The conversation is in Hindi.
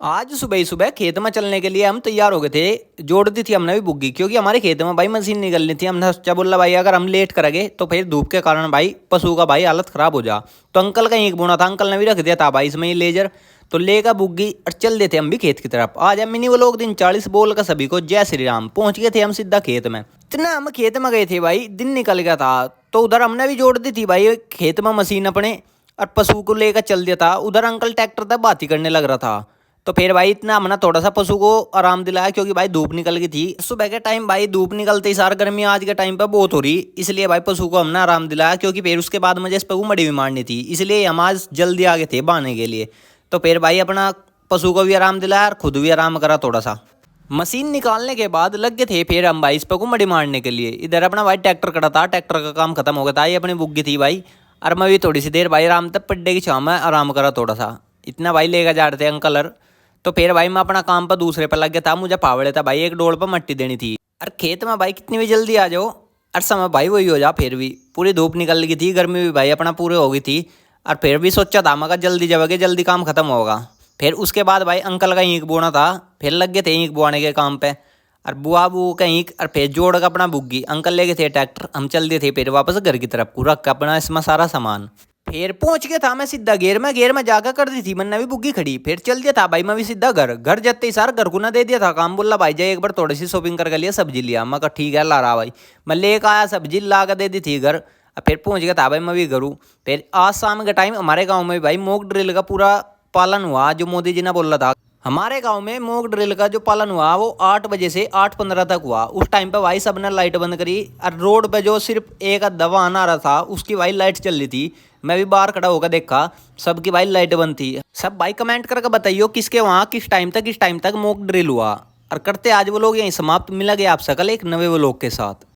आज सुबह ही सुबह खेत में चलने के लिए हम तैयार हो गए थे। जोड़ दी थी हमने भी बुग्गी, क्योंकि हमारे खेत में भाई मशीन निकलनी थी। हमने सोचा बोला भाई अगर हम लेट करेंगे तो फिर धूप के कारण भाई पशु का भाई हालत खराब हो जा। तो अंकल का ईंख बोना था, अंकल ने भी रख दिया था भाई इसमें ये लेजर। तो लेगा बुग्गी और चल देते हम भी खेत की तरफ। आज हम मिनी व्लॉग दिन 40 बोल का सभी को जय श्री राम। पहुंच गए थे हम सीधा खेत में। इतना हम खेत में गए थे भाई, दिन निकल गया था। तो उधर हमने भी जोड़ दी थी भाई खेत में मशीन अपने, और पशु को लेकर चल दिया था। उधर अंकल ट्रैक्टर तक बात ही करने लग रहा था। तो फिर भाई इतना हमने थोड़ा सा पशु को आराम दिलाया, क्योंकि भाई धूप निकल गई थी सुबह के टाइम। भाई धूप निकलते ही सार गर्मी आज के टाइम पे बहुत हो रही, इसलिए भाई पशु को हमने आराम दिलाया। क्योंकि फिर उसके बाद मुझे इस पर मड़ी भी मारनी थी, इसलिए हम आज जल्दी आ गए थे बहाने के लिए। तो फिर भाई अपना पशु को भी आराम दिलाया और खुद भी आराम करा थोड़ा सा। मशीन निकालने के बाद लग गए थे फिर हम भाई इस पर मड़ी मारने के लिए। इधर अपना भाई ट्रैक्टर खड़ा था, ट्रैक्टर का काम खत्म हो गया था। ये अपनी बुग्गी थी भाई, और मैं भी थोड़ी सी देर भाई आराम तक पड्डे की छाँव में आराम करा थोड़ा सा। इतना भाई लेकर जा रहे थे अंकल। तो फिर भाई मैं अपना काम पर दूसरे पर लग गया था। मुझे पावड़े था भाई, एक डोल पर मट्टी देनी थी। और खेत में भाई कितनी भी जल्दी आ जाओ और समय भाई वही हो जा। फिर भी पूरी धूप निकल गई थी, गर्मी भी भाई अपना पूरे हो गई थी। और फिर भी सोचा था मगर जल्दी जाओगे जल्दी काम खत्म होगा। फिर उसके बाद भाई अंकल का ईंख बोना था, फिर लग गए थे ईंख बोआने के काम पे। और बुआ बू का ईंख और फिर जोड़ का अपना बुग्गी। अंकल ले गए थे ट्रैक्टर, हम चल दिए थे फिर वापस घर की तरफ रख के अपना इसमें सारा सामान। फिर पहुंच गया था मैं सीधा गेर में जाकर कर दी थी मैंने भी बुग्गी खड़ी। फिर चल दिया था भाई मैं भी सीधा घर जाते ही सार घर को ना दे दिया था काम। बोला भाई जाए एक बार थोड़ी सी शॉपिंग करके लिया, सब्जी लिया। मैं कहा ठीक है ला रहा भाई। मैं लेकर आया सब्जी, ला कर दे दी थी घर। फिर पहुंच गया था भाई मैं भी घरू। फिर आज शाम के टाइम हमारे गाँव में भाई मॉक ड्रिल का पूरा पालन हुआ, जो मोदी जी ने बोला था। हमारे गांव में मॉक ड्रिल का जो पालन हुआ वो 8 बजे से 8:15 तक हुआ। उस टाइम पे भाई सबने लाइट बंद करी, और रोड पे जो सिर्फ एक दवा आना रहा था उसकी भाई लाइट चल रही थी। मैं भी बाहर खड़ा होकर देखा, सबकी भाई लाइट बंद थी। सब भाई कमेंट करके बताइयो किसके वहाँ किस टाइम तक मॉक ड्रिल हुआ। और करते आज वो लोग यहीं समाप्त। मिला गया आपसे कल एक नए व्लॉग के साथ।